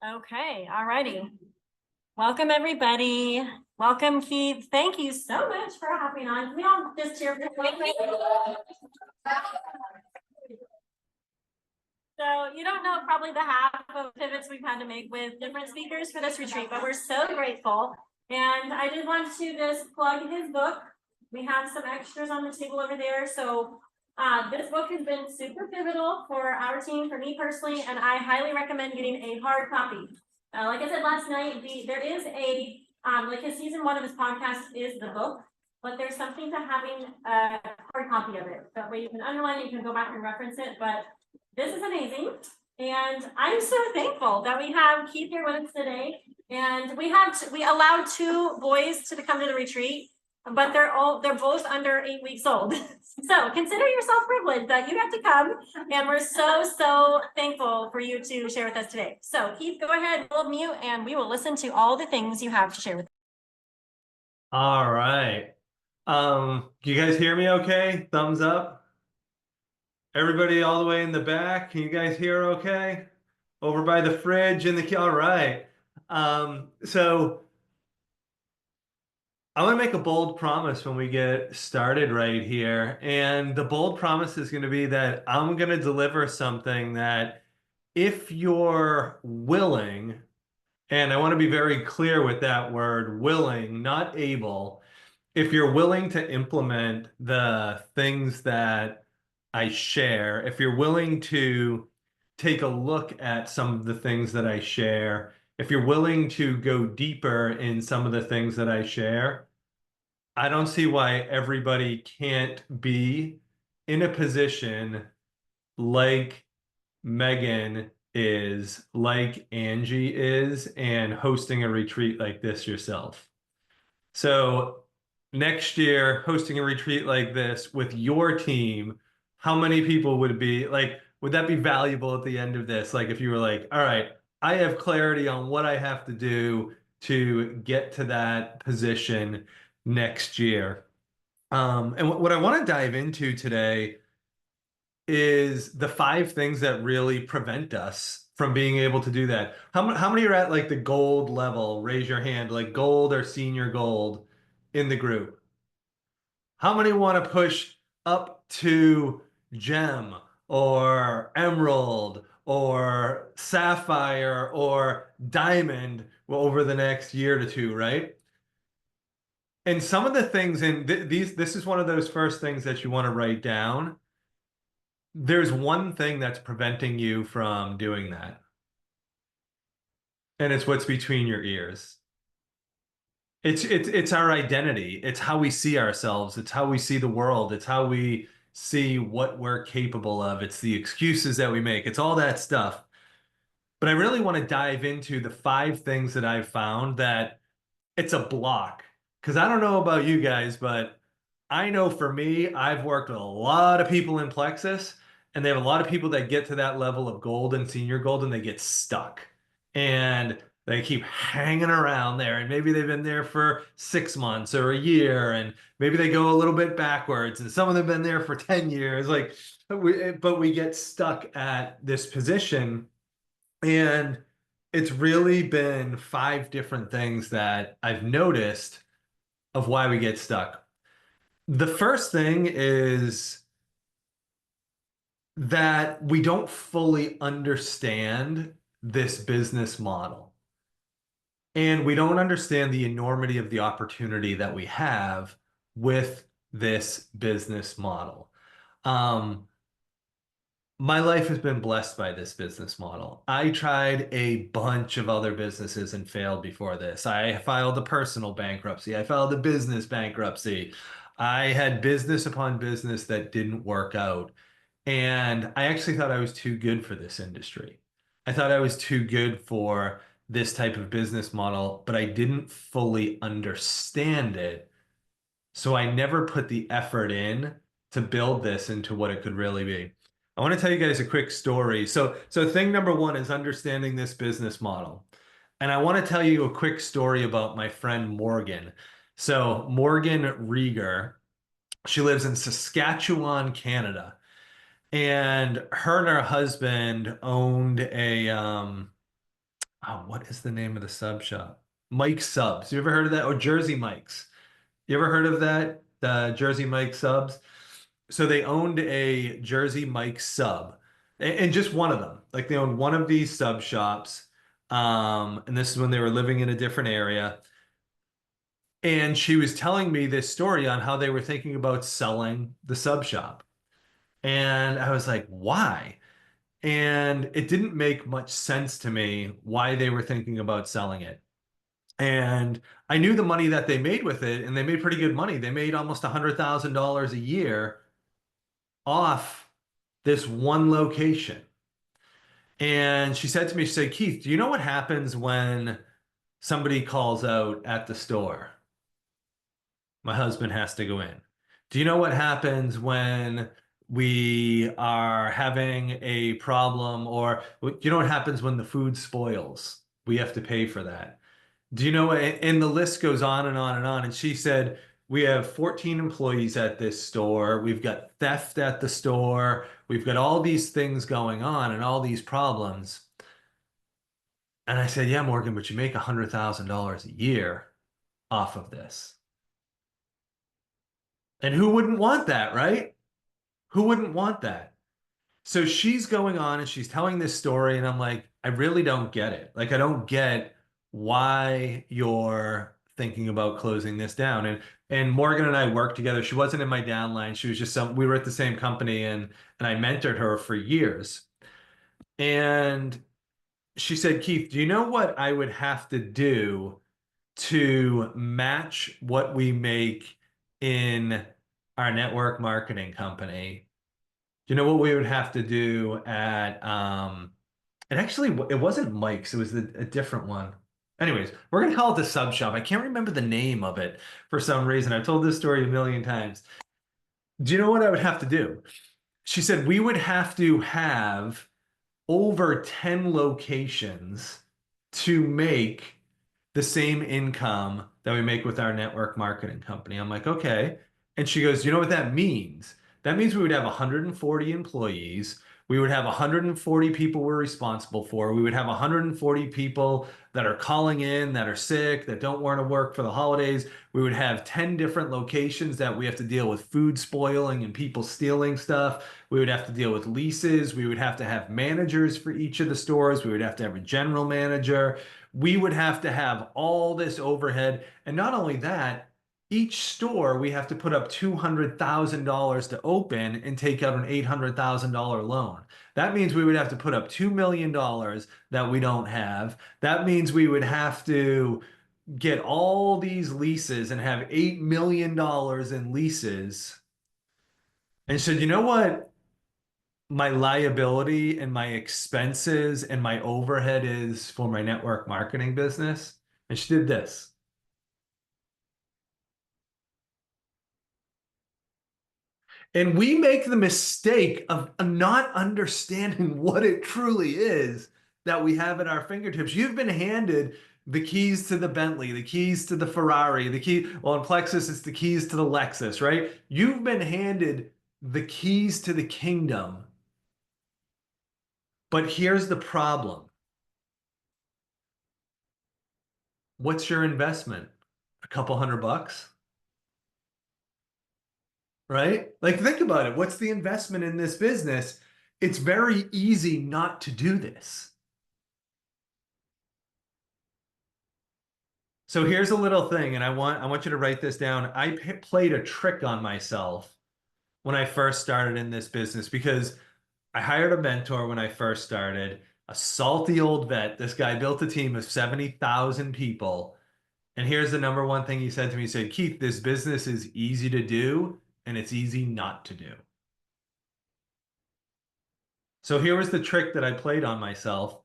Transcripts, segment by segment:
Okay, all righty. Welcome, everybody. Welcome, Keith. Thank you so much for hopping on. We all just cheer for So you don't know probably the half of pivots we've had to make with different speakers for this retreat, but we're so grateful. And I did want to just plug his book. We have some extras on the table over there. So this book has been super pivotal for our team, for me personally, and I highly recommend getting a hard copy. Like I said last night, there is a, like his season 1 of his podcast is the book, but there's something to having a hard copy of it. That way you can underline it, you can go back and reference it, but this is amazing. And I'm so thankful that we have Keith here with us today. And we allowed 2 boys to come to the retreat, but they're both under 8 weeks old. So consider yourself privileged that you got to come. And we're so thankful for you to share with us today. So Keith, go ahead, we'll mute and we will listen to all the things you have to share with us. All right. You guys hear me okay? Thumbs up. Everybody all the way in the back, can you guys hear okay? Over by the fridge in the, all right. So I want to make a bold promise when we get started right here. And the bold promise is going to be that I'm going to deliver something that if you're willing, and I want to be very clear with that word, willing, not able, if you're willing to implement the things that I share, if you're willing to take a look at some of the things that I share, if you're willing to go deeper in some of the things that I share, I don't see why everybody can't be in a position like Megan is, like Angie is, and hosting a retreat like this yourself. So next year, hosting a retreat like this with your team, how many people would be like, would that be valuable at the end of this? Like if you were like, all right, I have clarity on what I have to do to get to that position next year. And what I want to dive into today is the 5 things that really prevent us from being able to do that. How many are at like the gold level? Raise your hand, like gold or senior gold in the group. How many want to push up to gem or emerald or sapphire or diamond over the next year to 2, right? And some of the things in this is one of those first things that you want to write down. There's one thing that's preventing you from doing that, and it's what's between your ears. It's our identity. It's how we see ourselves. It's how we see the world. It's how we see what we're capable of. It's the excuses that we make. It's all that stuff. But I really want to dive into the 5 things that I've found that it's a block. Because I don't know about you guys, but I know for me, I've worked with a lot of people in Plexus, and they have a lot of people that get to that level of gold and senior gold, and they get stuck. And they keep hanging around there, and maybe they've been there for 6 months or a year, and maybe they go a little bit backwards, and some of them have been there for 10 years. Like, but we get stuck at this position, and it's really been 5 different things that I've noticed of why we get stuck. The first thing is that we don't fully understand this business model. And we don't understand the enormity of the opportunity that we have with this business model. Um, my life has been blessed by this business model. I tried a bunch of other businesses and failed before this. I filed a personal bankruptcy. I filed a business bankruptcy. I had business upon business that didn't work out. And I actually thought I was too good for this industry. I thought I was too good for this type of business model, but I didn't fully understand it. So I never put the effort in to build this into what it could really be. I want to tell you guys a quick story. So thing number 1 is understanding this business model. And I want to tell you a quick story about my friend Morgan. So Morgan Rieger, she lives in Saskatchewan, Canada. And her husband owned Oh, what is the name of the sub shop? Mike's Subs. You ever heard of that? Or Jersey Mike's. You ever heard of that? The Jersey Mike's Subs. So they owned a Jersey Mike's sub, and just one of them. Like they owned one of these sub shops. And this is when they were living in a different area. And she was telling me this story on how they were thinking about selling the sub shop. And I was like, why? And it didn't make much sense to me why they were thinking about selling it. And I knew the money that they made with it, and they made pretty good money. They made almost $100,000 a year off this one location. And she said to me, she said, Keith, do you know what happens when somebody calls out at the store? My husband has to go in. Do you know what happens when we are having a problem, or do you know what happens when the food spoils? We have to pay for that. Do you know, and the list goes on and on and on. And she said, we have 14 employees at this store. We've got theft at the store. We've got all these things going on and all these problems. And I said, yeah, Morgan, but you make $100,000 a year off of this. And who wouldn't want that, right? Who wouldn't want that? So she's going on and she's telling this story, and I'm like, I really don't get it. Like, I don't get why you're thinking about closing this down. And Morgan and I worked together. She wasn't in my downline. She was just we were at the same company, and I mentored her for years. And she said, Keith, do you know what I would have to do to match what we make in our network marketing company? Do you know what we would have to do at it actually it wasn't Mike's, it was a different one. Anyways, we're gonna call it the sub shop. I can't remember the name of it for some reason. I've told this story a million times. Do you know what I would have to do? She said we would have to have over 10 locations to make the same income that we make with our network marketing company. I'm like, okay. And she goes, you know what that means? That means we would have 140 employees. We would have 140 people we're responsible for. We would have 140 people that are calling in, that are sick, that don't want to work for the holidays. We would have 10 different locations that we have to deal with food spoiling and people stealing stuff. We would have to deal with leases. We would have to have managers for each of the stores. We would have to have a general manager. We would have to have all this overhead. And not only that, each store we have to put up $200,000 to open and take out an $800,000 loan. That means we would have to put up $2 million that we don't have. That means we would have to get all these leases and have $8 million in leases. And so, you know what my liability and my expenses and my overhead is for my network marketing business? And she did this. And we make the mistake of not understanding what it truly is that we have at our fingertips. You've been handed the keys to the Bentley, the keys to the Ferrari, well, in Plexus, it's the keys to the Lexus, right? You've been handed the keys to the kingdom. But here's the problem. What's your investment? A couple $100? Right? Like, think about it. What's the investment in this business? It's very easy not to do this. So here's a little thing, and I want you to write this down. I played a trick on myself when I first started in this business, because I hired a mentor when I first started, a salty old vet. This guy built a team of 70,000 people. And here's the number one thing he said to me. He said, Keith, this business is easy to do and it's easy not to do. So here was the trick that I played on myself.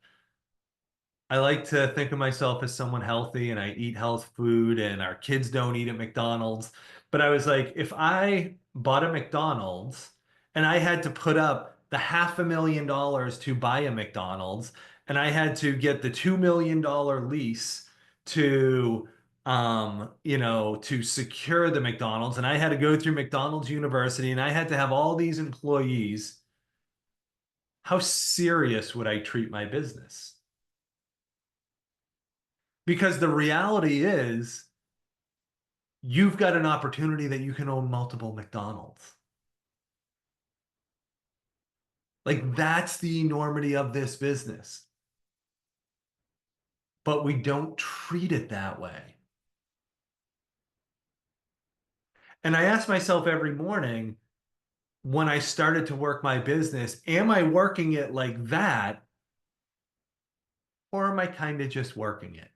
I like to think of myself as someone healthy, and I eat health food, and our kids don't eat at McDonald's. But I was like, if I bought a McDonald's and I had to put up the $500,000 to buy a McDonald's, and I had to get the $2 million lease to to secure the McDonald's, and I had to go through McDonald's University, and I had to have all these employees, how serious would I treat my business? Because the reality is, you've got an opportunity that you can own multiple McDonald's. Like, that's the enormity of this business. But we don't treat it that way. And I ask myself every morning when I started to work my business, am I working it like that? Or am I kind of just working it?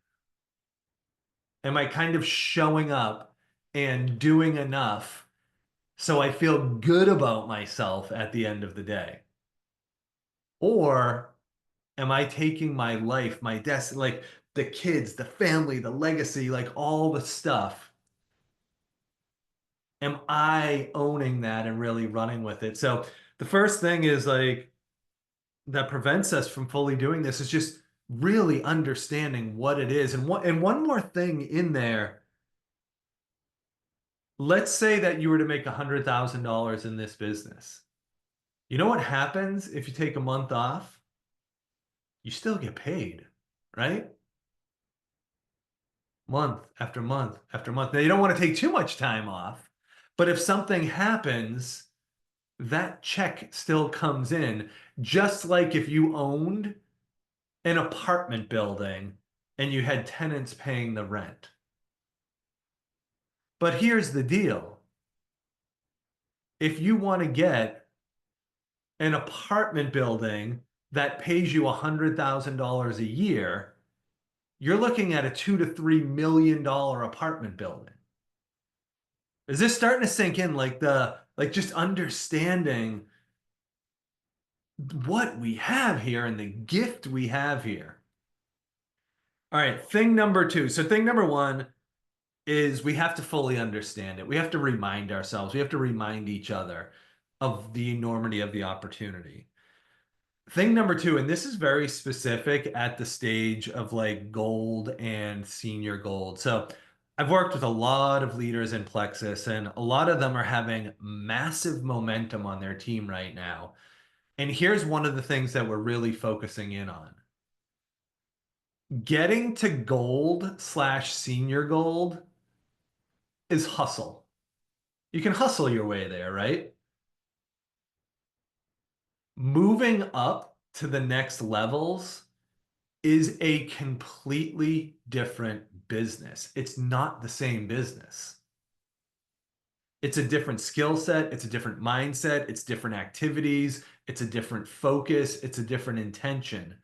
Am I kind of showing up and doing enough so I feel good about myself at the end of the day? Or am I taking my life, my destiny, like the kids, the family, the legacy, like all the stuff? Am I owning that and really running with it? So the first thing is like that prevents us from fully doing this is just really understanding what it is. And one more thing in there. Let's say that you were to make $100,000 in this business. You know what happens if you take a month off? You still get paid, right? Month after month after month. Now, you don't want to take too much time off, but if something happens, that check still comes in, just like if you owned an apartment building and you had tenants paying the rent. But here's the deal. If you want to get an apartment building that pays you $100,000 a year, you're looking at a $2 to $3 million apartment building. Is this starting to sink in like just understanding what we have here and the gift we have here? All right, thing number two. So thing number one is we have to fully understand it. We have to remind ourselves, we have to remind each other of the enormity of the opportunity. Thing number two, and this is very specific at the stage of like gold and senior gold. So I've worked with a lot of leaders in Plexus, and a lot of them are having massive momentum on their team right now. And here's one of the things that we're really focusing in on. Getting to gold slash senior gold is hustle. You can hustle your way there, right? Moving up to the next levels is a completely different business. It's not the same business. It's a different skill set, it's a different mindset, it's different activities, it's a different focus, it's a different intention.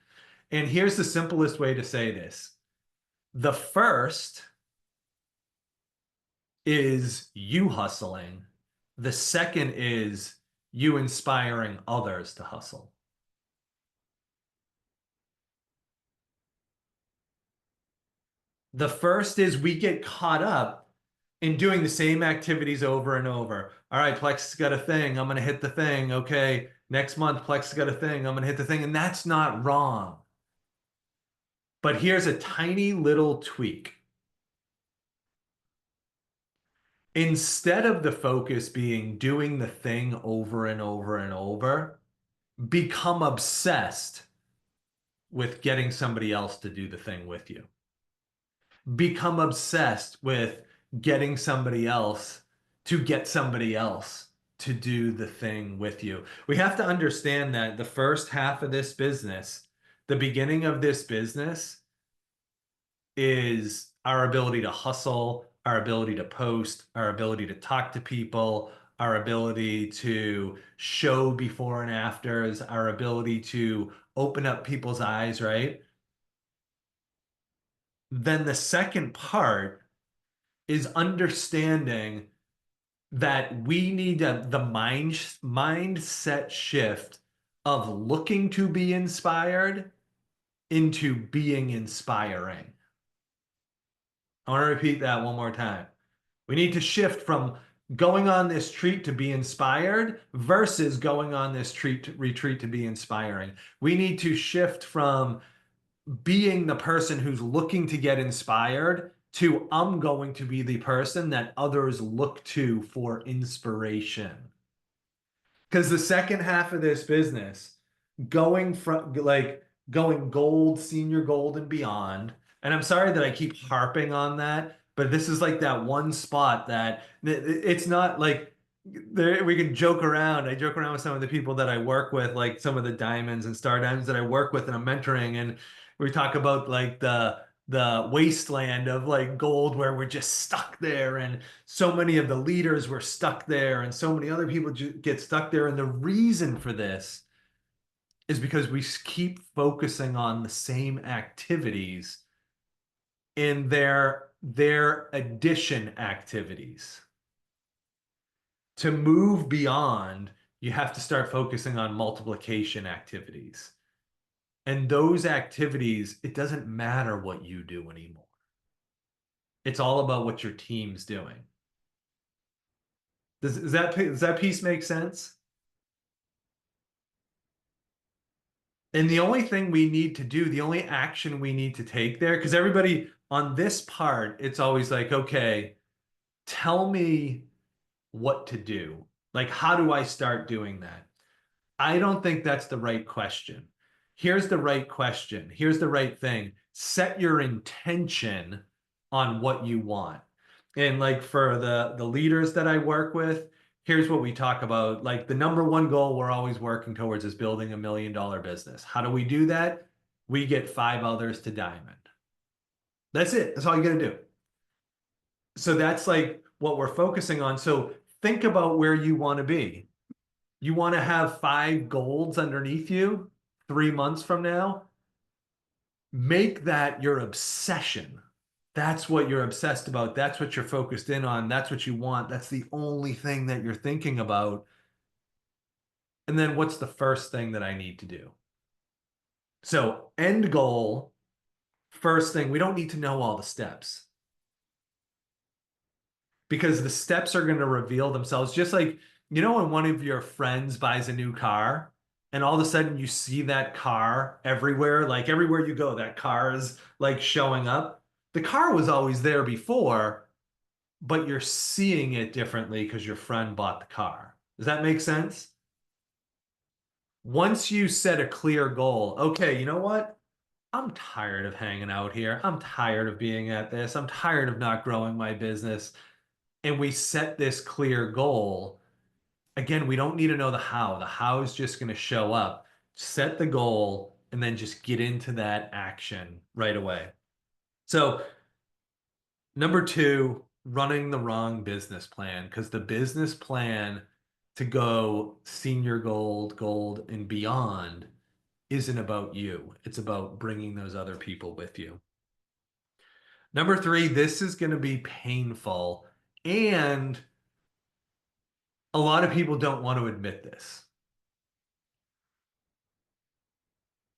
And here's the simplest way to say this. The first is you hustling. The second is you inspiring others to hustle. The first is we get caught up in doing the same activities over and over. All right, Plex has got a thing. I'm going to hit the thing. Okay, next month, Plex has got a thing. I'm going to hit the thing. And that's not wrong. But here's a tiny little tweak. Instead of the focus being doing the thing over and over and over, become obsessed with getting somebody else to do the thing with you. Become obsessed with getting somebody else to get somebody else to do the thing with you. We have to understand that the first half of this business, the beginning of this business, is our ability to hustle, our ability to post, our ability to talk to people, our ability to show before and afters, our ability to open up people's eyes, right? Then the second part is understanding that we need the mindset shift of looking to be inspired into being inspiring. I want to repeat that one more time. We need to shift from going on this treat to be inspired versus going on this retreat to be inspiring. We need to shift from being the person who's looking to get inspired to I'm going to be the person that others look to for inspiration. Because the second half of this business, going from like going gold, senior gold and beyond, And I'm sorry that I keep harping on that, but this is like that one spot that it's not like there we can joke around. I joke around with some of the people that I work with, like some of the diamonds and star diamonds that I work with and I'm mentoring, and we talk about like the wasteland of like gold where we're just stuck there, and so many of the leaders were stuck there, and so many other people get stuck there. And the reason for this is because we keep focusing on the same activities in their addition activities. To move beyond, you have to start focusing on multiplication activities. And those activities, it doesn't matter what you do anymore. It's all about what your team's doing. Does that piece make sense? And the only thing we need to do, the only action we need to take there, because everybody on this part, it's always like, okay, tell me what to do. Like, how do I start doing that? I don't think that's the right question. Here's the right question. Here's the right thing. Set your intention on what you want. And like for the leaders that I work with, here's what we talk about. Like the number one goal we're always working towards is building $1 million business. How do we do that? We get 5 others to diamond. That's it. That's all you got to do. So that's like what we're focusing on. So think about where you want to be. You want to have 5 golds underneath you 3 months from now? Make that your obsession. That's what you're obsessed about. That's what you're focused in on. That's what you want. That's the only thing that you're thinking about. And then what's the first thing that I need to do? So, end goal, first thing, we don't need to know all the steps because the steps are going to reveal themselves. Just like, you know, when one of your friends buys a new car and all of a sudden you see that car everywhere, like everywhere you go, that car is like showing up. The car was always there before, but you're seeing it differently because your friend bought the car. Does that make sense? Once you set a clear goal, okay, you know what? I'm tired of hanging out here. I'm tired of being at this. I'm tired of not growing my business. And we set this clear goal. Again, we don't need to know the how. The how is just going to show up. Set the goal and then just get into that action right away. So, number 2, running the wrong business plan, because the business plan to go senior gold, gold, and beyond isn't about you. It's about bringing those other people with you. Number 3, this is going to be painful, and a lot of people don't want to admit this.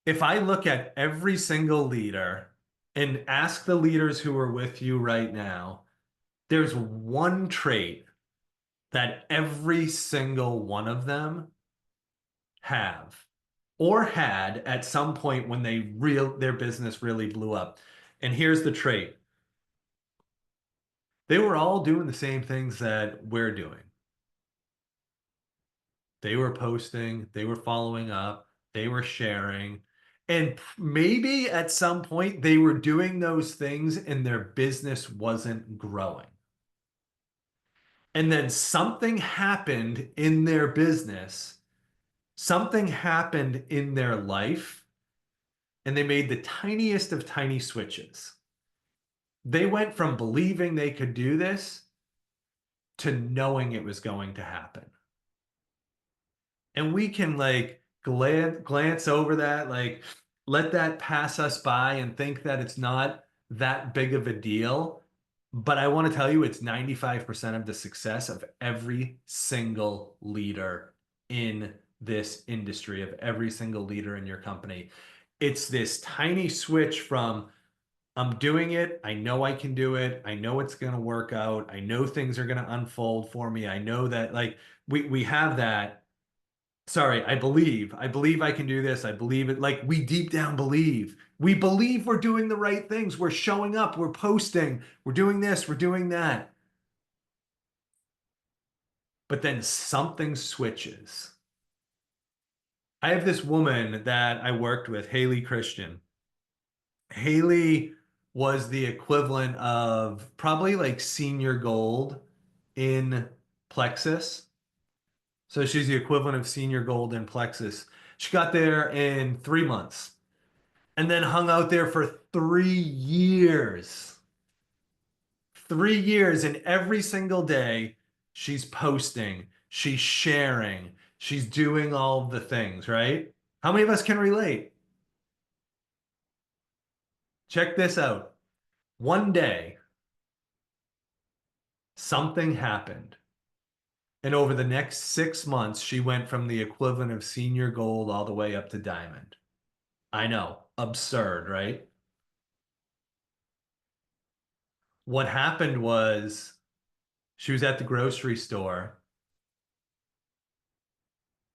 If I look at every single leader and ask the leaders who are with you right now, there's one trait that every single one of them have or had at some point when their business really blew up. And here's the trait. They were all doing the same things that we're doing. They were posting, they were following up, they were sharing, and maybe at some point they were doing those things and their business wasn't growing. And then something happened in their business, something happened in their life, and they made the tiniest of tiny switches. They went from believing they could do this to knowing it was going to happen. And we can like glance over that, like let that pass us by and think that it's not that big of a deal. But I want to tell you, it's 95% of the success of every single leader in this industry, of every single leader in your company. It's this tiny switch from I'm doing it. I know I can do it. I know it's going to work out. I know things are going to unfold for me. I know that like we have that. Sorry, I believe I can do this. I believe it. Like we deep down believe. We believe we're doing the right things. We're showing up. We're posting. We're doing this. We're doing that. But then something switches. I have this woman that I worked with, Haley Christian. Haley was the equivalent of probably like senior gold in Plexus. So she's the equivalent of senior gold in Plexus. She got there in 3 months and then hung out there for 3 years. 3 years, and every single day she's posting, she's sharing, she's doing all of the things, right? How many of us can relate? Check this out. One day, something happened. And over the next 6 months, she went from the equivalent of senior gold all the way up to diamond. I know, absurd, right? What happened was she was at the grocery store.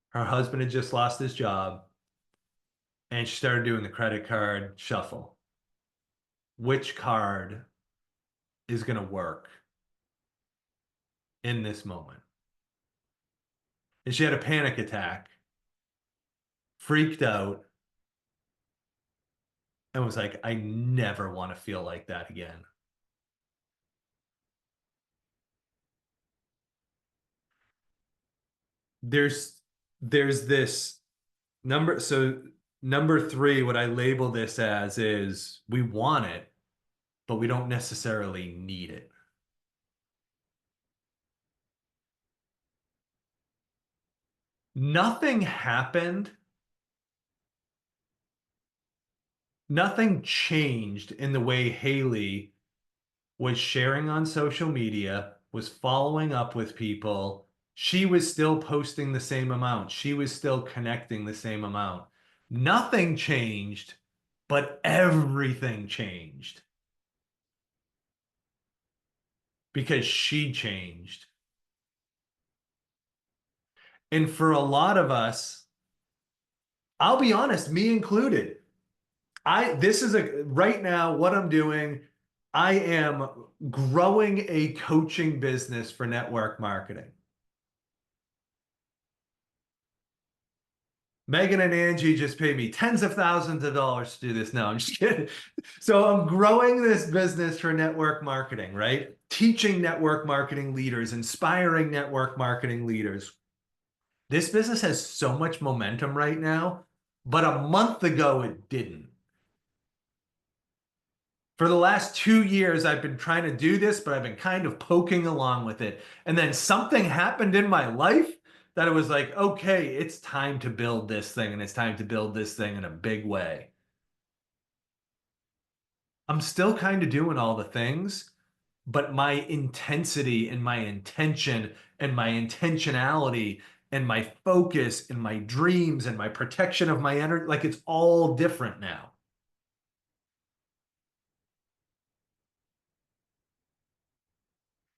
Her husband had just lost his job, and she started doing the credit card shuffle. Which card is going to work in this moment? And she had a panic attack, freaked out, and was like, I never want to feel like that again. There's there's this number. So number three, what I label this as is we want it, but we don't necessarily need it. Nothing happened. Nothing changed in the way Haley was sharing on social media, was following up with people. She was still posting the same amount. She was still connecting the same amount. Nothing changed, but everything changed because she changed. And for a lot of us, I'll be honest, me included, this is right now what I'm doing. I am growing a coaching business for network marketing. Megan and Angie just paid me tens of thousands of dollars to do this. No, I'm just kidding. So I'm growing this business for network marketing, right? Teaching network marketing leaders, inspiring network marketing leaders. This business has so much momentum right now, but a month ago it didn't. For the last 2 years, I've been trying to do this, but I've been kind of poking along with it. And then something happened in my life that it was like, okay, it's time to build this thing, and it's time to build this thing in a big way. I'm still kind of doing all the things, but my intensity and my intention and my intentionality and my focus and my dreams and my protection of my energy, like it's all different now.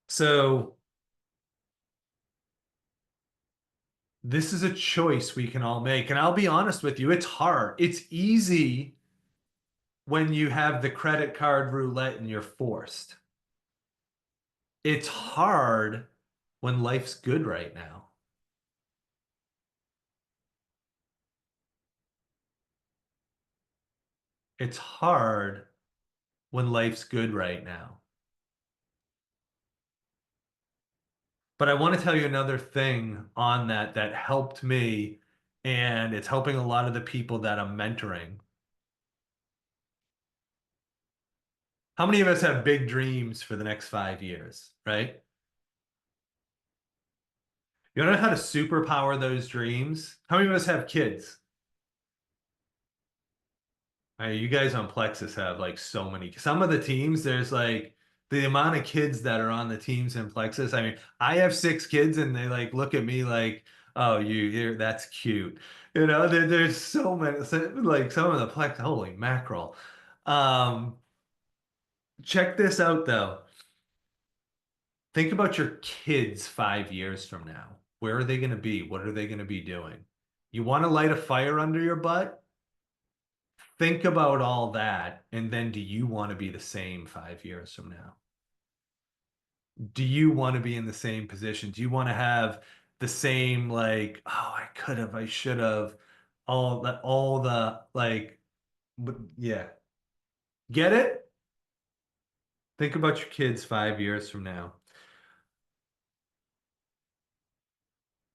So this is a choice we can all make. And I'll be honest with you, it's hard. It's easy when you have the credit card roulette and you're forced. It's hard when life's good right now. It's hard when life's good right now. But I want to tell you another thing on that that helped me, and it's helping a lot of the people that I'm mentoring. How many of us have big dreams for the next 5 years, right? You don't know how to superpower those dreams? How many of us have kids? You guys on Plexus have like so many. Some of the teams, there's like the amount of kids that are on the teams in Plexus. I mean, I have 6 kids and they like look at me like, oh, that's cute. There's so many, like some of the Plex, holy mackerel. Um, Check this out though. Think about your kids 5 years from now. Where are they going to be? What are they going to be doing? You want to light a fire under your butt? Think about all that, and then do you want to be the same 5 years from now? Do you want to be in the same position? Do you want to have the same like, oh, I could have, I should have, all the like, yeah. Get it? Think about your kids 5 years from now.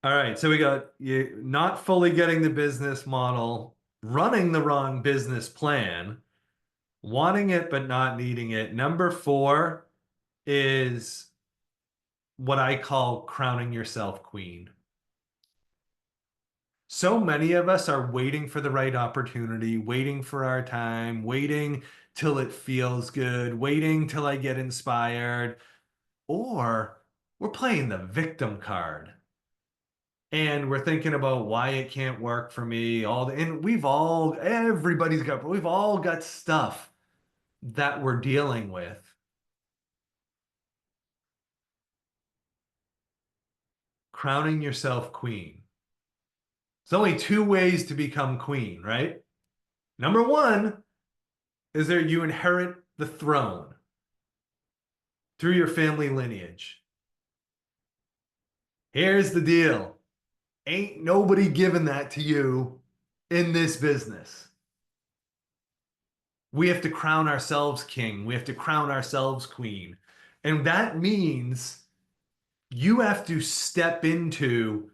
All right, so we got you not fully getting the business model, running the wrong business plan, wanting it but not needing it. Number four is what I call crowning yourself queen. So many of us are waiting for the right opportunity, waiting for our time, waiting till it feels good, waiting till I get inspired, or we're playing the victim card. And we're thinking about why it can't work for me. And we've all got stuff that we're dealing with. Crowning yourself queen. There's only two ways to become queen, right? Number one is that you inherit the throne through your family lineage. Here's the deal. Ain't nobody giving that to you in this business. We have to crown ourselves king. We have to crown ourselves queen. And that means you have to step into,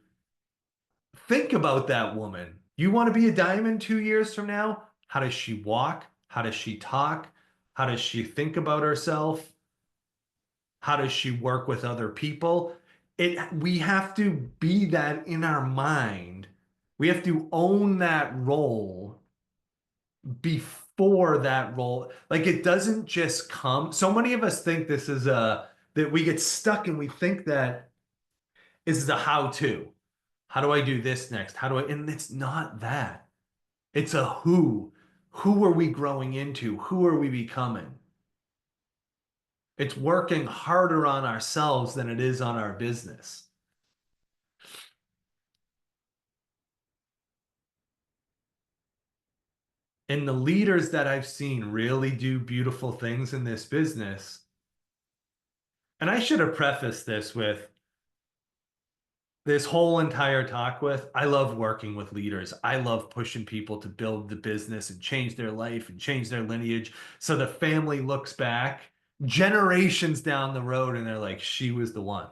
think about that woman. You want to be a diamond 2 years from now? How does she walk? How does she talk? How does she think about herself? How does she work with other people? We have to be that in our mind. We have to own that role before that role. Like it doesn't just come. So many of us think this is that we get stuck and we think that this is a how-to. How do I do this next? And it's not that. It's a who. Who are we growing into? Who are we becoming? It's working harder on ourselves than it is on our business. And the leaders that I've seen really do beautiful things in this business. And I should have prefaced this with this whole entire talk with, I love working with leaders. I love pushing people to build the business and change their life and change their lineage. So the family looks back generations down the road and they're like, she was the one.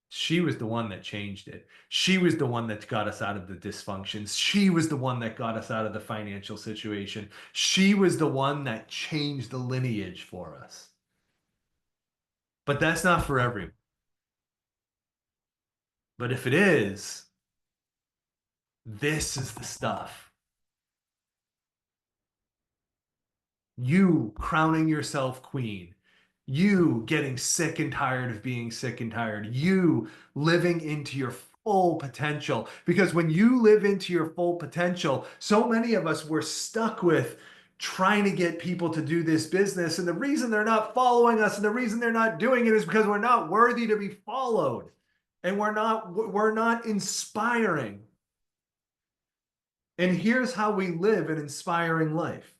She was the one that changed it. She was the one that got us out of the dysfunctions. She was the one that got us out of the financial situation. She was the one that changed the lineage for us. But that's not for everyone. But if it is, this is the stuff. You crowning yourself queen. You getting sick and tired of being sick and tired. You living into your full potential. Because when you live into your full potential, so many of us were stuck with trying to get people to do this business. And the reason they're not following us and the reason they're not doing it is because we're not worthy to be followed. And we're not inspiring. And here's how we live an inspiring life.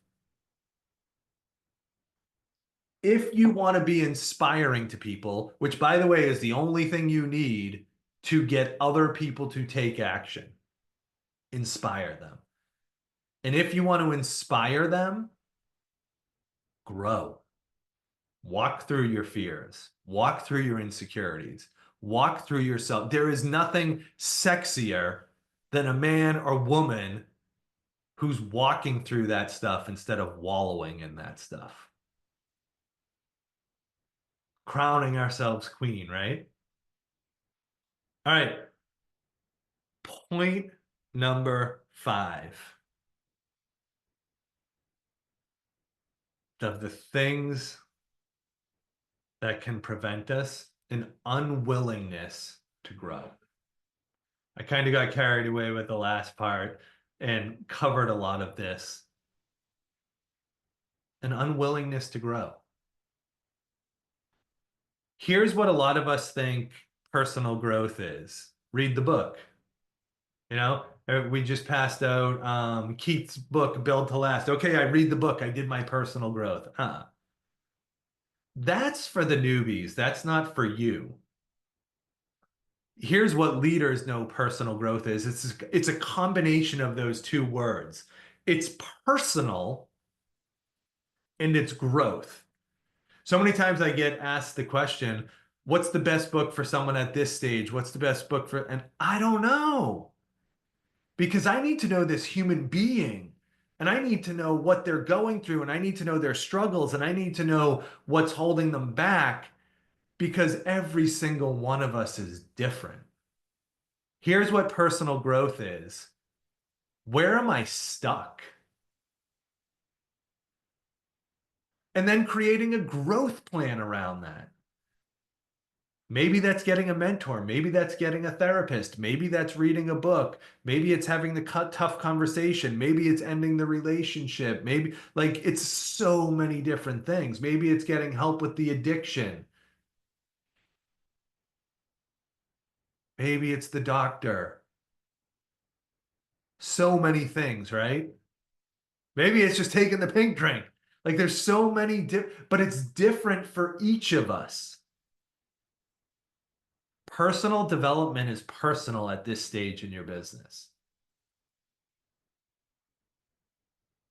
If you want to be inspiring to people, which by the way is the only thing you need to get other people to take action, inspire them. And if you want to inspire them, grow. Walk through your fears, walk through your insecurities, walk through yourself. There is nothing sexier than a man or woman who's walking through that stuff instead of wallowing in that stuff. Crowning ourselves queen, right? All right. Point number 5 of the things that can prevent us, an unwillingness to grow. I kind of got carried away with the last part and covered a lot of this. An unwillingness to grow. Here's what a lot of us think personal growth is. Read the book. You know, we just passed out Keith's book, Build to Last. Okay, I read the book. I did my personal growth. That's for the newbies. That's not for you. Here's what leaders know personal growth is. It's a combination of those two words. It's personal and it's growth. So many times I get asked the question, what's the best book for someone at this stage? What's the best book for, and I don't know because I need to know this human being and I need to know what they're going through and I need to know their struggles and I need to know what's holding them back because every single one of us is different. Here's what personal growth is. Where am I stuck? And then creating a growth plan around that. Maybe that's getting a mentor. Maybe that's getting a therapist. Maybe that's reading a book. Maybe it's having the tough conversation. Maybe it's ending the relationship. Maybe like it's so many different things. Maybe it's getting help with the addiction. Maybe it's the doctor. So many things, right? Maybe it's just taking the pink drink. Like there's so many, but it's different for each of us. Personal development is personal at this stage in your business.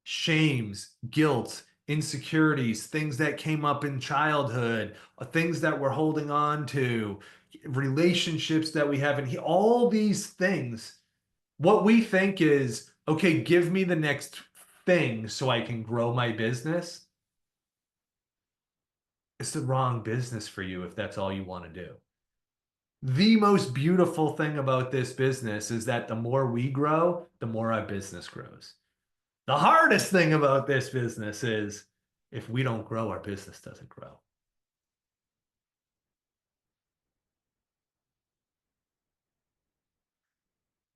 Shames, guilt, insecurities, things that came up in childhood, things that we're holding on to, relationships that we haven't, all these things. What we think is, okay, give me the next thing so I can grow my business. It's the wrong business for you if that's all you want to do. The most beautiful thing about this business is that the more we grow, the more our business grows. The hardest thing about this business is if we don't grow, our business doesn't grow.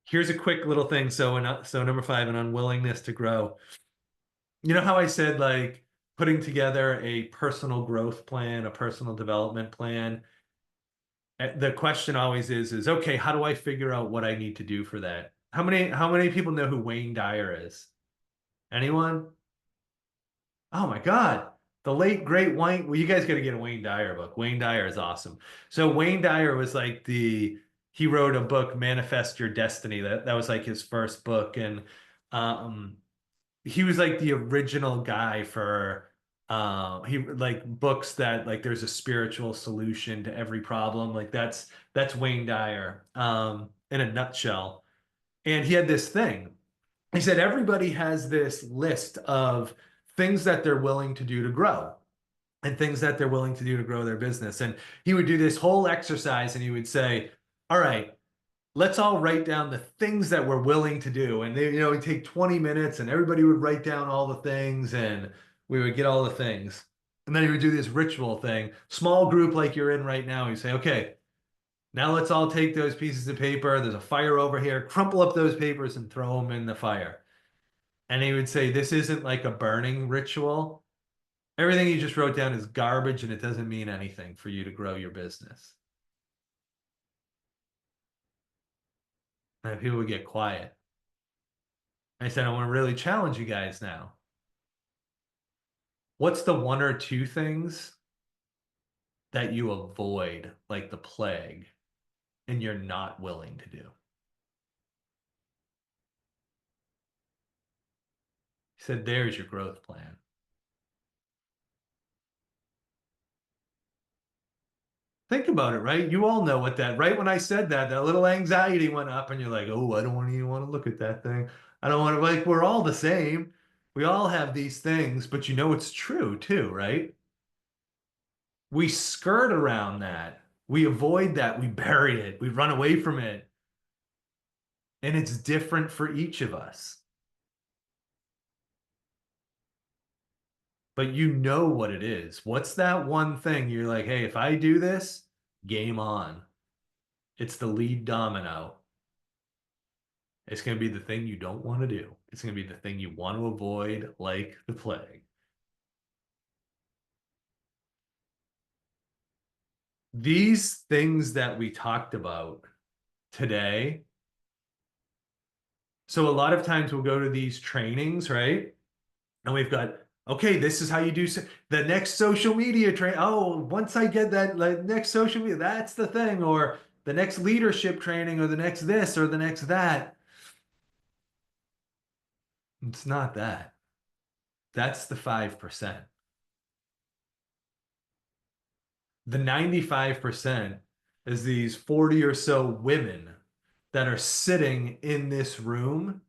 Here's a quick little thing. So number 5, an unwillingness to grow. You know how I said like putting together a personal growth plan, a personal development plan? The question always is okay, how do I figure out what I need to do for that? How many people know who Wayne Dyer is? Anyone? Oh my God. The late great Wayne. Well, you guys got to get a Wayne Dyer book. Wayne Dyer is awesome. So Wayne Dyer was like he wrote a book, Manifest Your Destiny. That was like his first book. And um he was like the original guy for he like books that like there's a spiritual solution to every problem. Like that's Wayne Dyer in a nutshell. And he had this thing. He said everybody has this list of things that they're willing to do to grow and things that they're willing to do to grow their business. And he would do this whole exercise and he would say, all right, let's all write down the things that we're willing to do. And they, it'd take 20 minutes and everybody would write down all the things and we would get all the things. And then he would do this ritual thing, small group like you're in right now. He'd say, okay, now let's all take those pieces of paper. There's a fire over here. Crumple up those papers and throw them in the fire. And he would say, this isn't like a burning ritual. Everything you just wrote down is garbage and it doesn't mean anything for you to grow your business. And people would get quiet. I said, I want to really challenge you guys now. What's the 1 or 2 things that you avoid like the plague and you're not willing to do? He said, there's your growth plan. Think about it, right? You all know what that, right? When I said that, that little anxiety went up and you're like, oh, I don't even want to look at that thing. I don't want to, like, we're all the same. We all have these things, but you know it's true too, right? We skirt around that. We avoid that. We bury it. We run away from it. And it's different for each of us. But you know what it is. What's that one thing you're like, hey, if I do this, game on. It's the lead domino. It's going to be the thing you don't want to do. It's going to be the thing you want to avoid like the plague. These things that we talked about today. So a lot of times we'll go to these trainings, right? And we've got, okay, this is how you do the next social media train. Oh, once I get that like, next social media, that's the thing. Or the next leadership training or the next this or the next that. It's not that. That's the 5%. The 95% is these 40 or so women that are sitting in this room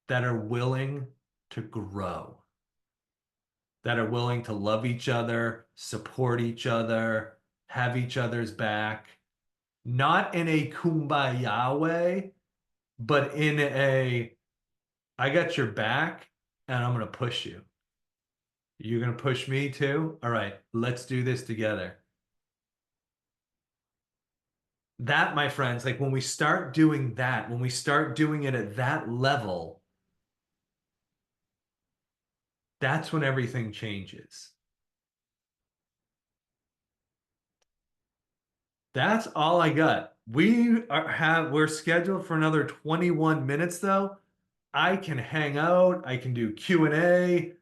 that are willing to grow, that are willing to love each other, support each other, have each other's back, not in a kumbaya way, but in a, I got your back and I'm going to push you. You're going to push me too? All right, let's do this together. That, my friends, like when we start doing that, when we start doing it at that level, that's when everything changes. That's all I got. We're scheduled for another 21 minutes though. I can hang out, I can do Q&A.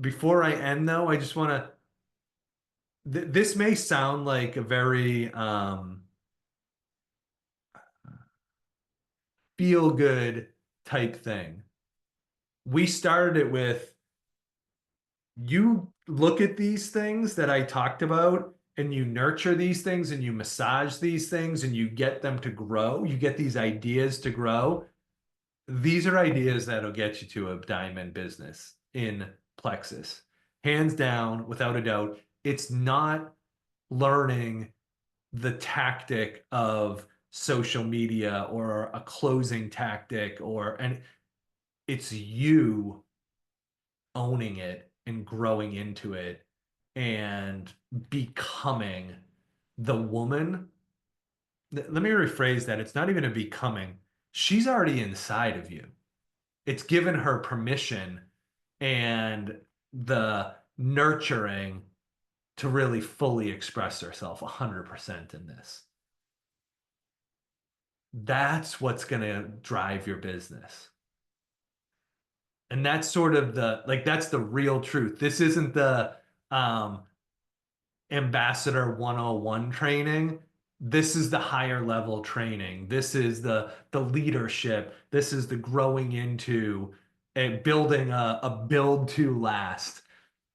Before I end though, I just want to this may sound like a very feel good type thing. We started it with you look at these things that I talked about and you nurture these things and you massage these things and you get them to grow. You get these ideas to grow. These are ideas that'll get you to a diamond business in Plexus. Hands down, without a doubt. It's not learning the tactic of social media or a closing tactic and it's you owning it and growing into it and becoming the woman. Let me rephrase that. It's not even a becoming. She's already inside of you. It's given her permission and the nurturing to really fully express herself 100% in this. That's what's going to drive your business. And that's sort of that's the real truth. This isn't the ambassador 101 training. This is the higher level training. This is the leadership. This is the growing into and building a build to last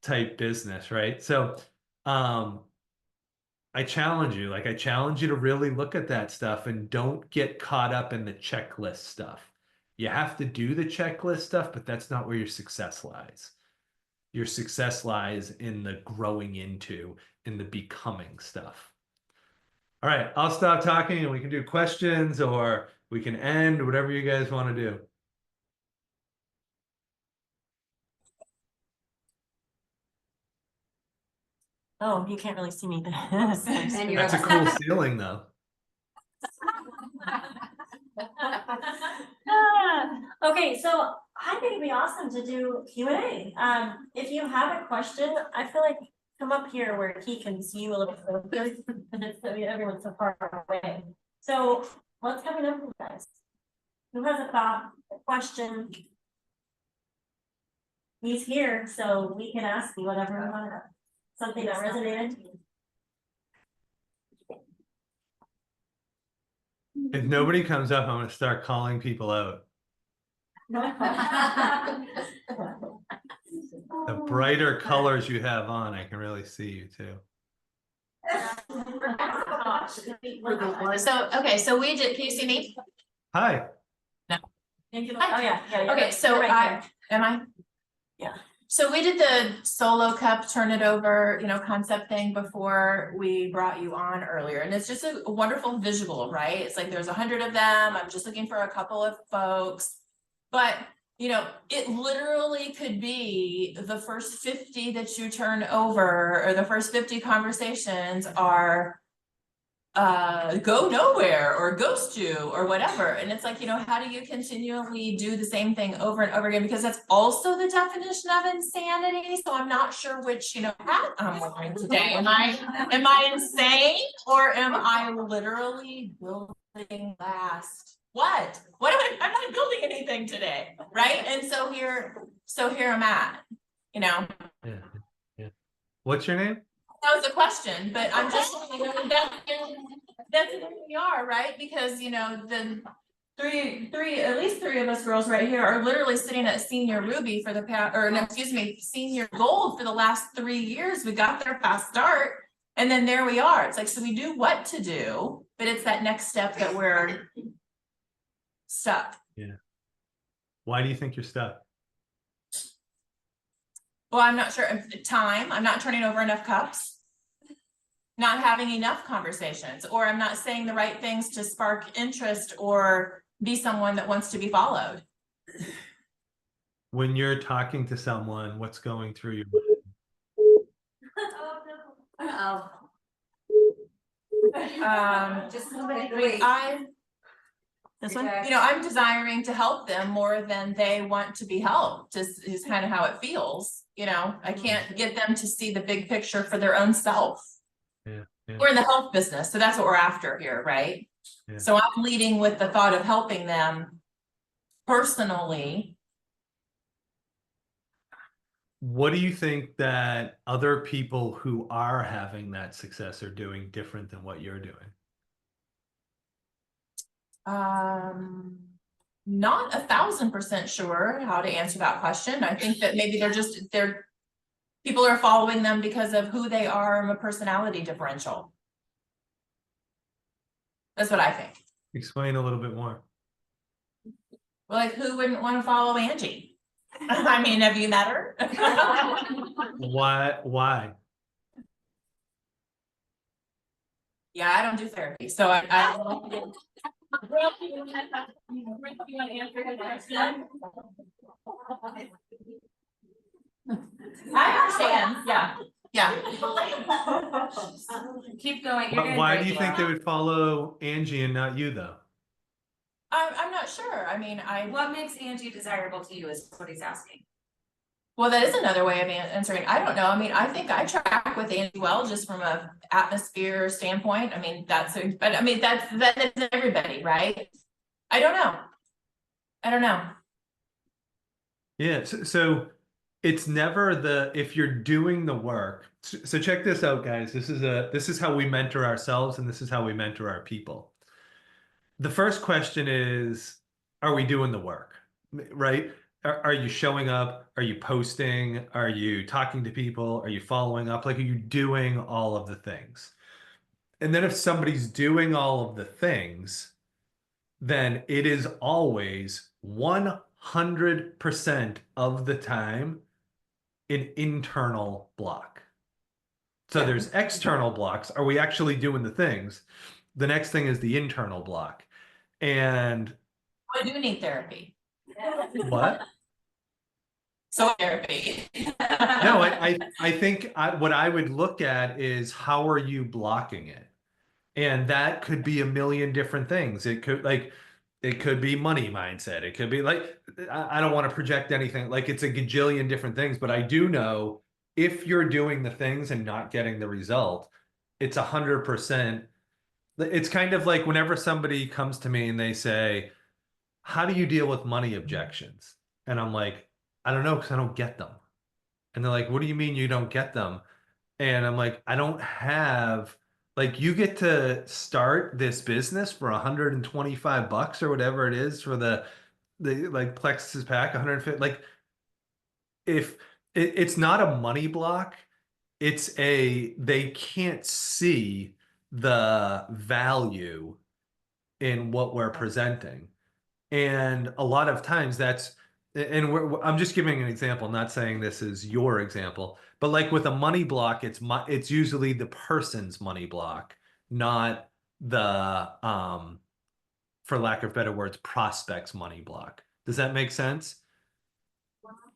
type business, right? So I challenge you, I challenge you to really look at that stuff and don't get caught up in the checklist stuff. You have to do the checklist stuff, but that's not where your success lies. Your success lies in the growing into, in the becoming stuff. All right, I'll stop talking and we can do questions or we can end, whatever you guys want to do. Oh, you can't really see me. That's a cool ceiling though. Okay, so I think it'd be awesome to do Q&A. If you have a question, I feel like come up here where he can see you a little bit. Everyone's so far away. So what's coming up with you guys? Who has a thought, a question? He's here, so we can ask you whatever we want. Something that resonated. If nobody comes up, I'm going to start calling people out. The brighter colors you have on, I can really see you too. So, okay, so we did, can you see me? Hi. No. Oh, yeah. Okay, so am I? Yeah. So we did the solo cup, turn it over, concept thing before we brought you on earlier. And it's just a wonderful visual, right? It's like there's 100 of them. I'm just looking for a couple of folks. But, it literally could be the first 50 that you turn over or the first 50 conversations are go nowhere or ghost you or whatever. And it's like, how do you continually do the same thing over and over again? Because that's also the definition of insanity. So I'm not sure which, hat I'm wearing today. Am I insane or am I literally building last? What am I? I'm not building anything today. Right. And so here I'm at, Yeah. What's your name? That was a question, but I'm just that's who we are, right? Because at least three of us girls right here are literally sitting at senior ruby for the past, or no, excuse me, senior gold for the last 3 years. We got there fast start. And then there we are. It's like, so we do what to do, but it's that next step that we're stuck. Yeah. Why do you think you're stuck? Well, I'm not sure of the time. I'm not turning over enough cups. Not having enough conversations, or I'm not saying the right things to spark interest or be someone that wants to be followed. When you're talking to someone, what's going through your mind? Just somebody This one, Okay. you know, I'm desiring to help them more than they want to be helped, is kind of how it feels. You know, I can't get them to see the big picture for their own self. Yeah. We're in the health business, so that's what we're after here, right? Yeah. So I'm leading with the thought of helping them personally. What do you think that other people who are having that success are doing different than what you're doing? Not 1,000% sure how to answer that question. I think that maybe people are following them because of who they are and a personality differential. That's what I think. Explain a little bit more. Like, who wouldn't want to follow Angie? I mean, have you met her? Why? Yeah, I don't do therapy, so I understand, yeah. Keep going. You're But doing why great, do you think they Laura. would follow Angie and not you, though? I'm not sure. I mean, What makes Angie desirable to you is what he's asking. well, that is another way of answering. I don't know. I mean, I think I track with Angie well, just from a atmosphere standpoint. I mean, that is everybody, right? I don't know. Yeah, so it's never if you're doing the work. So check this out, guys. This is how we mentor ourselves, and this is how we mentor our people. The first question is, are we doing the work? Right? Are you showing up? Are you posting? Are you talking to people? Are you following up? Like, are you doing all of the things? And then if somebody's doing all of the things, then it is always 100% of the time an internal block. So Yeah. there's external blocks. Are we actually doing the things? The next thing is the internal block. And I do need therapy. what? So therapy. No, I think what I would look at is, how are you blocking it? And that could be a million different things. It could be money mindset. It could be like, I don't want to project anything. Like, it's a gajillion different things, but I do know if you're doing the things and not getting the result, it's 100%. It's kind of like whenever somebody comes to me and they say, how do you deal with money objections? And I'm like, I don't know, because I don't get them. And they're like, what do you mean you don't get them? And I'm like, I don't have, like, you get to start this business for 125 bucks or whatever it is for the like plexus pack, 150. Like, if it's not a money block, they can't see the value in what we're presenting. And a lot of times I'm just giving an example, not saying this is your example, but like with a money block, it's usually the person's money block, not the, for lack of better words, prospect's money block. Does that make sense?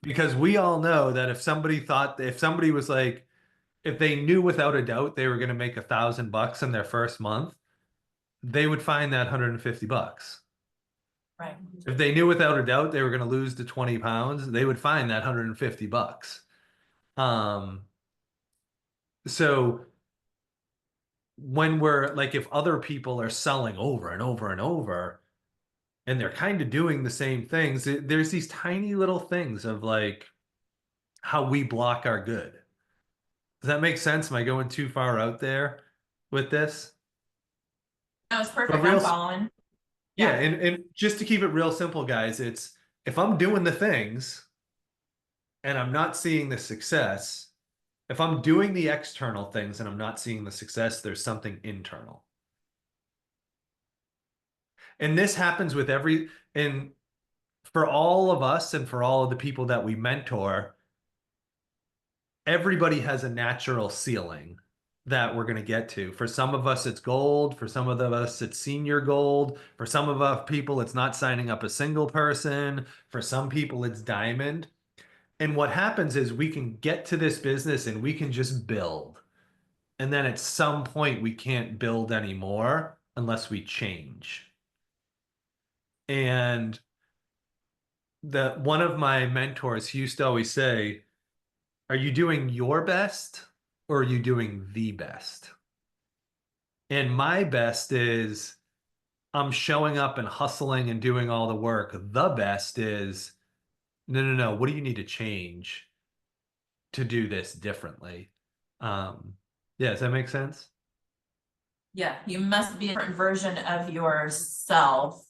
Because we all know that if somebody was like, if they knew without a doubt they were going to make $1,000 in their first month, they would find that 150 bucks. Right. If they knew without a doubt they were going to lose the 20 pounds, they would find that 150 bucks. So when we're like, if other people are selling over and over and over, and they're kind of doing the same things, there's these tiny little things of like how we block our good. Does that make sense? Am I going too far out there with this? That was perfect. But real- I'm following. Yeah, and just to keep it real simple, guys, it's if I'm doing the things and I'm not seeing the success, if I'm doing the external things and I'm not seeing the success, there's something internal. And this happens with and for all of us and for all of the people that we mentor, everybody has a natural ceiling that we're going to get to. For some of us, it's gold. For some of us, it's senior gold. For some of us people, it's not signing up a single person. For some people, it's diamond. And what happens is we can get to this business and we can just build. And then at some point, we can't build anymore unless we change. And one of my mentors, he used to always say, are you doing your best or are you doing the best? And my best is I'm showing up and hustling and doing all the work. The best is no. What do you need to change to do this differently? Yeah, does that make sense? Yeah, you must be a different version of yourself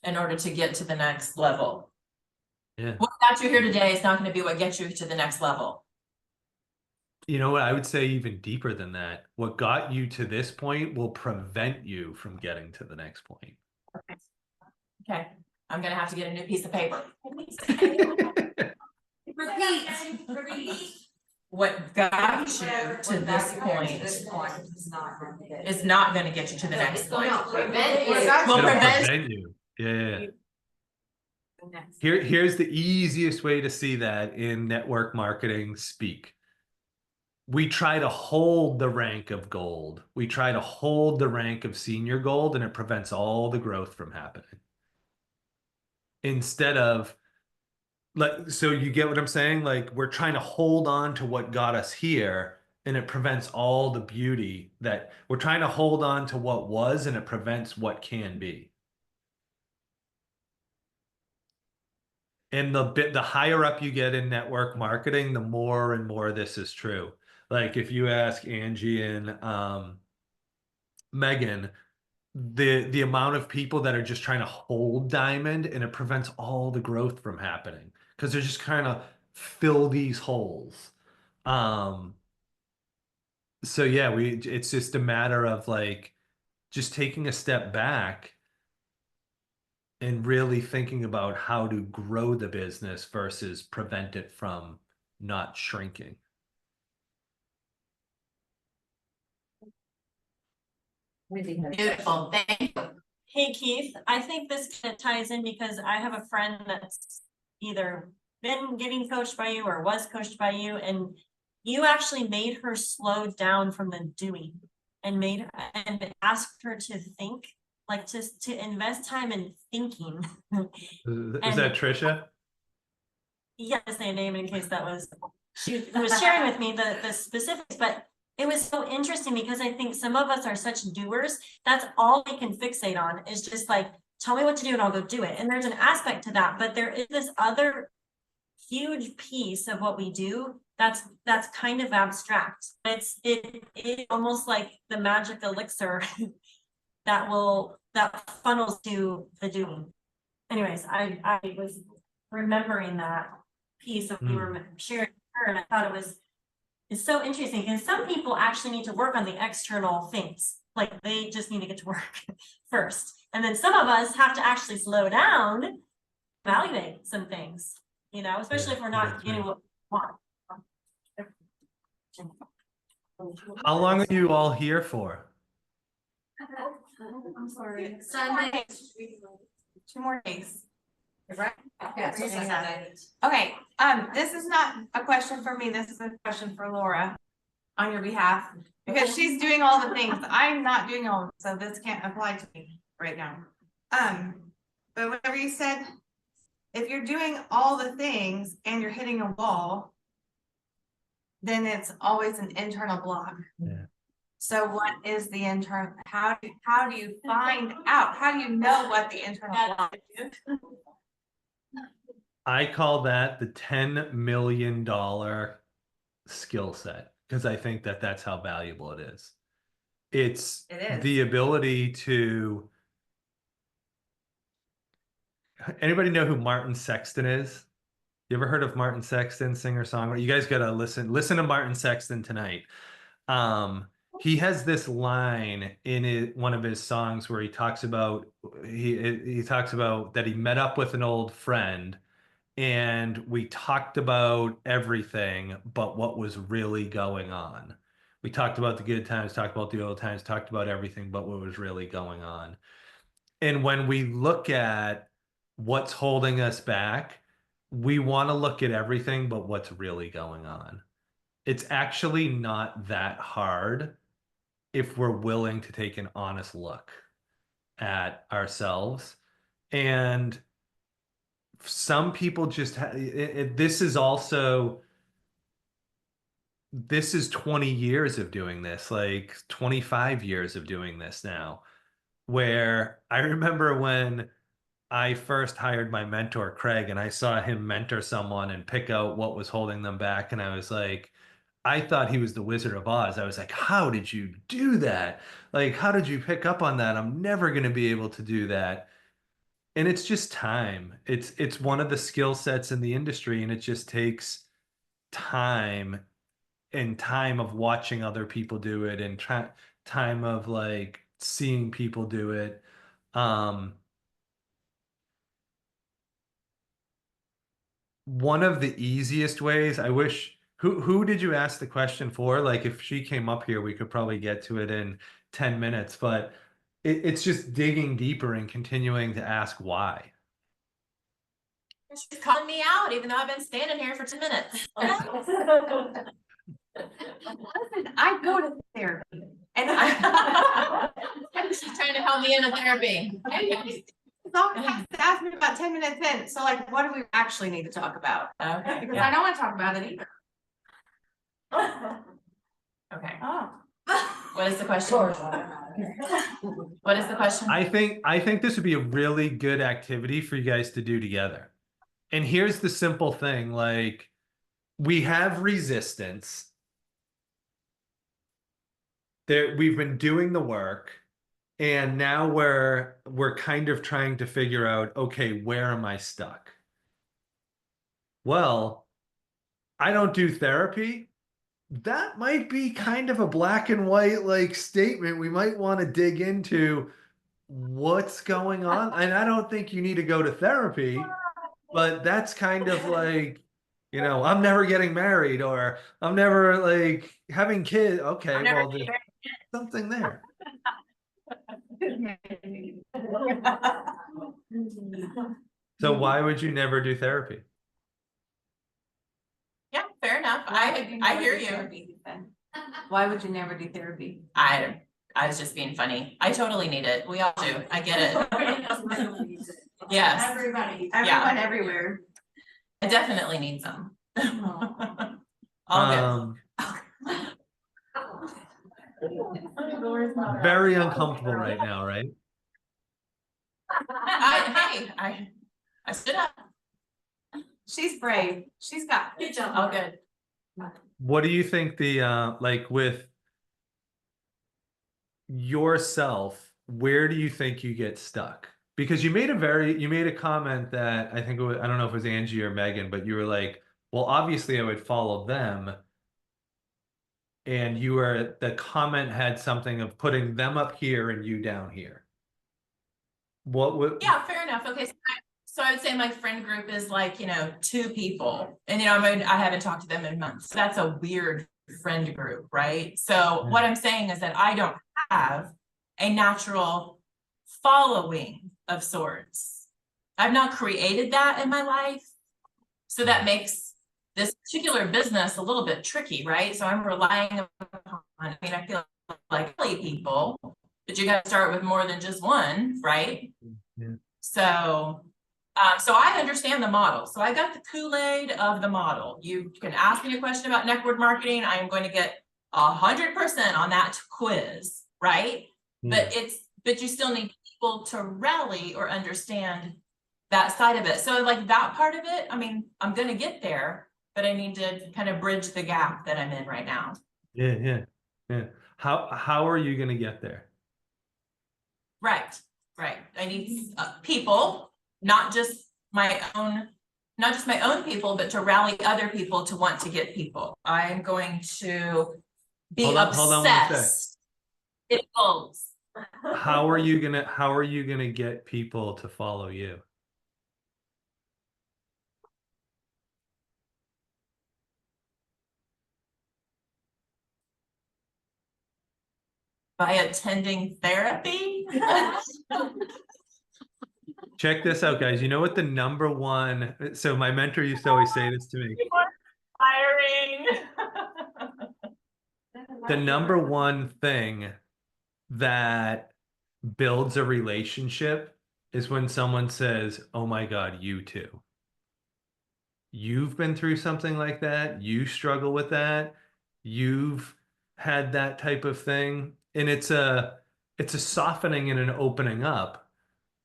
in order to get to the next level. Yeah. What got you here today is not going to be what gets you to the next level. You know what? I would say even deeper than that. What got you to this point will prevent you from getting to the next point. Okay, I'm gonna have to get a new piece of paper. Repeat. What got you to this point is not gonna get you to the next point. No, prevent you. Will It'll prevent. prevent you. Yeah. Here's the easiest way to see that in network marketing speak. We try to hold the rank of gold. We try to hold the rank of senior gold, and it prevents all the growth from happening. Instead of, like, so you get what I'm saying? Like, we're trying to hold on to what got us here, and it prevents all the beauty that we're trying to hold on to what was, and it prevents what can be. And the higher up you get in network marketing, the more and more this is true. Like if you ask Angie and Megan, the amount of people that are just trying to hold diamond, and it prevents all the growth from happening because they're just kind of fill these holes. So yeah, it's just a matter of like just taking a step back and really thinking about how to grow the business versus prevent it from not shrinking. Beautiful, thank you. Hey Keith, I think this kind of ties in because I have a friend that's either been getting coached by you or was coached by you, and you actually made her slow down from the doing and asked her to think, like just to invest time in thinking. Is that Trisha? Yes, say a name in case that was, she was sharing with me the specifics, but it was so interesting because I think some of us are such doers. That's all we can fixate on is just like, tell me what to do and I'll go do it. And there's an aspect to that, but there is this other huge piece of what we do that's kind of abstract. It's almost like the magic elixir that funnels to the doing. Anyways, I was remembering that piece of we were sharing with her, and I thought it's so interesting because some people actually need to work on the external things. Like they just need to get to work first. And then some of us have to actually slow down, evaluate some things, especially if we're not getting what we want. How long are you all here for? I'm sorry. Sunday. 2 more days. Right? Yes. Okay, this is not a question for me, this is a question for Laura on your behalf, because she's doing all the things. I'm not doing all of them, so this can't apply to me right now. But whenever you said, if you're doing all the things and you're hitting a wall, then it's always an internal block. Yeah. So what is the internal, how do you find out? How do you know what the internal block is? I call that the $10 million skill set because I think that that's how valuable it is. It's It is. the ability to anybody know who Martin Sexton is? You ever heard of Martin Sexton, singer-songwriter? You guys gotta listen to Martin Sexton tonight. He has this line in one of his songs where he talks about that he met up with an old friend and we talked about everything but what was really going on. We talked about the good times, talked about the old times, talked about everything but what was really going on. And when we look at what's holding us back, we want to look at everything but what's really going on. It's actually not that hard if we're willing to take an honest look at ourselves. And some people just this is 20 years of doing this, like 25 years of doing this now, where I remember when I first hired my mentor, Craig, and I saw him mentor someone and pick out what was holding them back. And I was like, I thought he was the Wizard of Oz. I was like, how did you do that? Like, how did you pick up on that? I'm never going to be able to do that. And it's just time. It's one of the skill sets in the industry, and it just takes time and time of watching other people do it and time of like seeing people do it. One of the easiest ways, I wish, who did you ask the question for? Like if she came up here, we could probably get to it in 10 minutes, but it's just digging deeper and continuing to ask why. She's calling me out, even though I've been standing here for 10 minutes. Listen, I go to therapy and She's trying to help me into therapy. someone has to ask me about 10 minutes in. So like, what do we actually need to talk about? Okay. Because I don't want to talk about it either. Okay. Oh. What is the question? What is the question? I think this would be a really good activity for you guys to do together. And here's the simple thing, like we have resistance. We've been doing the work, and now we're kind of trying to figure out, okay, where am I stuck? Well, I don't do therapy. That might be kind of a black and white like statement. We might want to dig into what's going on. And I don't think you need to go to therapy, but that's kind of like, I'm never getting married, or I'm never like having kids. Okay, well, there's something there. So why would you never do therapy? Yeah, fair enough. I hear you. Why would you never do therapy? I was just being funny. I totally need it. We all do. I get it. Yes. Everybody. Everyone everywhere. I definitely need some. All good. Very uncomfortable right now, right? I stood up. She's brave. She's got. Good job. All good. What do you think like with yourself, where do you think you get stuck? Because you made a comment that I think I don't know if it was Angie or Megan, but you were like, well, obviously I would follow them. And the comment had something of putting them up here and you down here. What would? Yeah, fair enough. Okay. So I would say my friend group is like, 2 people, and I haven't talked to them in months. That's a weird friend group, right? So what I'm saying is that I don't have a natural following of sorts. I've not created that in my life. So that makes this particular business a little bit tricky, right? So I'm relying upon, I feel like people, but you got to start with more than just one, right? Yeah. So I understand the model. So I got the Kool-Aid of the model. You can ask me a question about network marketing. I am going to get 100% on that quiz, right? Yeah. But you still need people to rally or understand that side of it. So like that part of it, I'm going to get there, but I need to kind of bridge the gap that I'm in right now. Yeah. How are you going to get there? Right. I need people not just my own people, but to rally other people to want to get people. I'm going to be Hold on one sec. obsessed. It goes. How are you gonna get people to follow you? By attending therapy? Check this out, guys. You know what the number one, so my mentor used to always say this to me. Hiring. The number one thing that builds a relationship is when someone says, "Oh my God, you too. You've been through something like that. You struggle with that. You've had that type of thing." And it's a softening and an opening up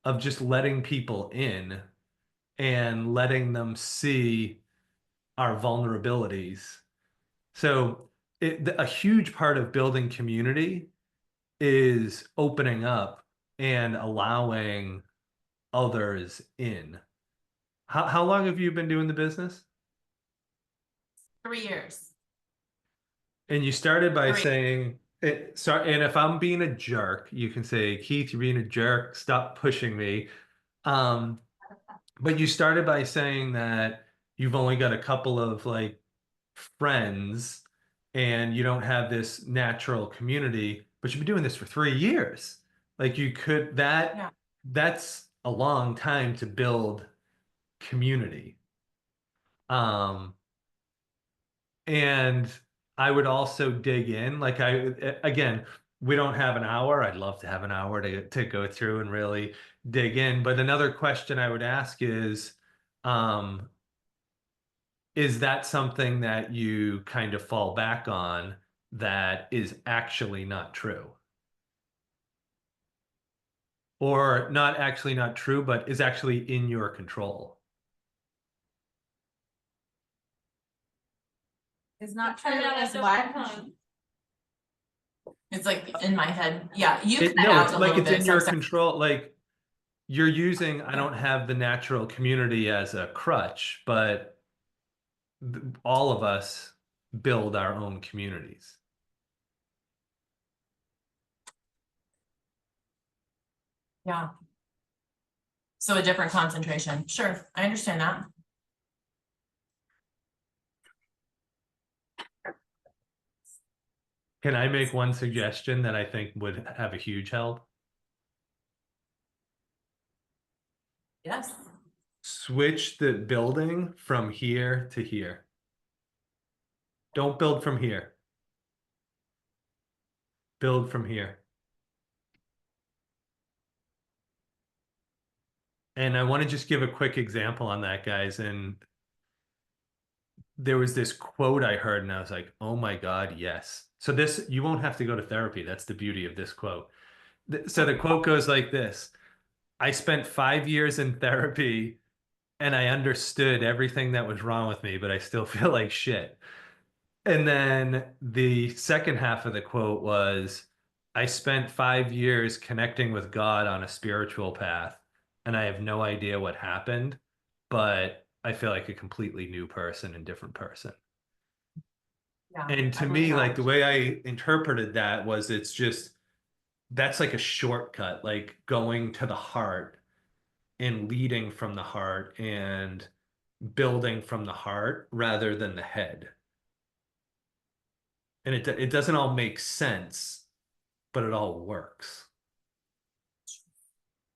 of just letting people in and letting them see our vulnerabilities. So a huge part of building community is opening up and allowing others in. How long have you been doing the business? 3 years. And you started by 3. saying, sorry, and if I'm being a jerk, you can say, Keith, you're being a jerk, stop pushing me. But you started by saying that you've only got a couple of like friends and you don't have this natural community, but you've been doing this for 3 years. Like you could, that's a long time to build community. And I would also dig in, like again, we don't have an hour. I'd love to have an hour to go through and really dig in. But another question I would ask is that something that you kind of fall back on that is actually not true? Or not actually not true, but is actually in your control? Is not true Turn down as the what? phone. It's like in my head. Yeah, you cut No, out it's a like little it's bit. in So I'm your sorry. control. Like you're using, I don't have the natural community as a crutch, but all of us build our own communities. Yeah. So a different concentration. Sure, I understand that. Can I make one suggestion that I think would have a huge help? Yes. Switch the building from here to here. Don't build from here. Build from here. And I want to just give a quick example on that, guys. And there was this quote I heard and I was like, oh my God, yes. So this, you won't have to go to therapy. That's the beauty of this quote. So the quote goes like this: I spent 5 years in therapy and I understood everything that was wrong with me, but I still feel like shit. And then the second half of the quote was, I spent 5 years connecting with God on a spiritual path, and I have no idea what happened, but I feel like a completely new person and different person. Yeah. And to me, like the way I interpreted that was it's just, that's like a shortcut, like going to the heart and leading from the heart and building from the heart rather than the head. And it doesn't all make sense, but it all works.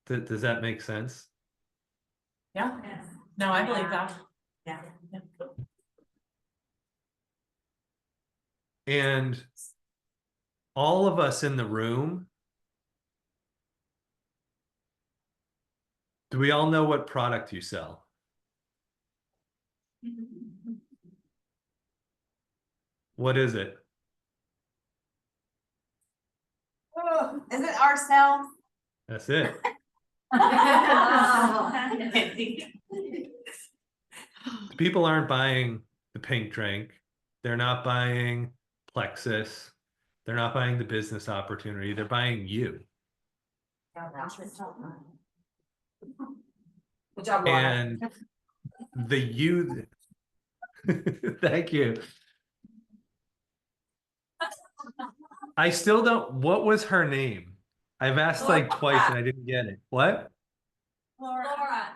Does that make sense? Yeah. No, I believe that. Yeah. And all of us in the room, do we all know what product you sell? What is it? Oh, is it ourselves? That's it. People aren't buying the pink drink. They're not buying Plexus. They're not buying the business opportunity. They're buying you. Good job, Laura. And the youth, thank you. I still don't, what was her name? I've asked like twice and I didn't get it. What? Laura.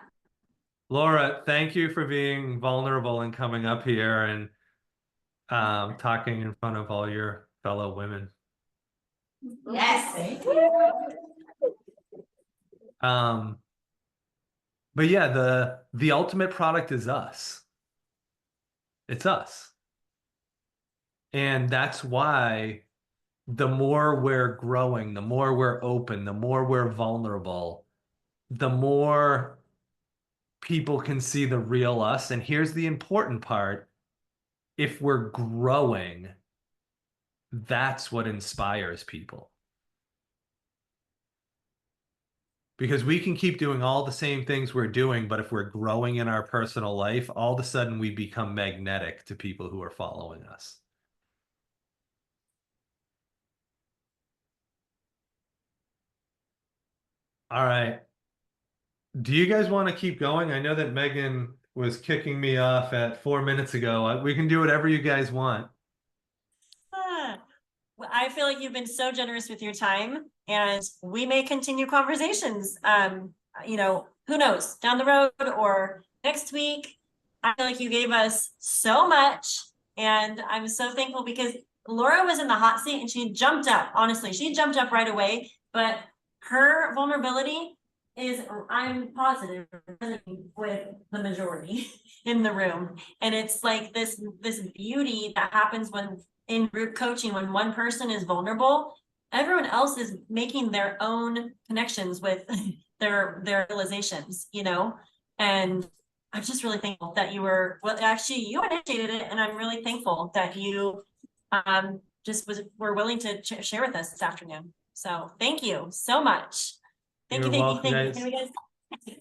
Laura, thank you for being vulnerable and coming up here and talking in front of all your fellow women. Yes. But yeah, the ultimate product is us. It's us. And that's why the more we're growing, the more we're open, the more we're vulnerable, the more people can see the real us. And here's the important part. If we're growing, that's what inspires people. Because we can keep doing all the same things we're doing, but if we're growing in our personal life, all of a sudden we become magnetic to people who are following us. All right. Do you guys want to keep going? I know that Megan was kicking me off at 4 minutes ago. We can do whatever you guys want. Well, I feel like you've been so generous with your time, and we may continue conversations. You know, who knows, down the road or next week. I feel like you gave us so much, and I'm so thankful because Laura was in the hot seat and she jumped up. Honestly, she jumped up right away, but her vulnerability is, I'm positive, with the majority in the room. And it's like this beauty that happens when in group coaching, when one person is vulnerable, everyone else is making their own connections with their realizations, you know. And I'm just really thankful that you were, well, actually you initiated it, and I'm really thankful that you were willing to share with us this afternoon. So thank you so much. Thank You're you, welcome, thank guys. you, thank you.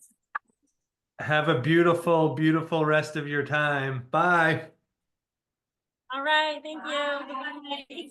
Have a beautiful, beautiful rest of your time. Bye. All right, thank you. Goodbye.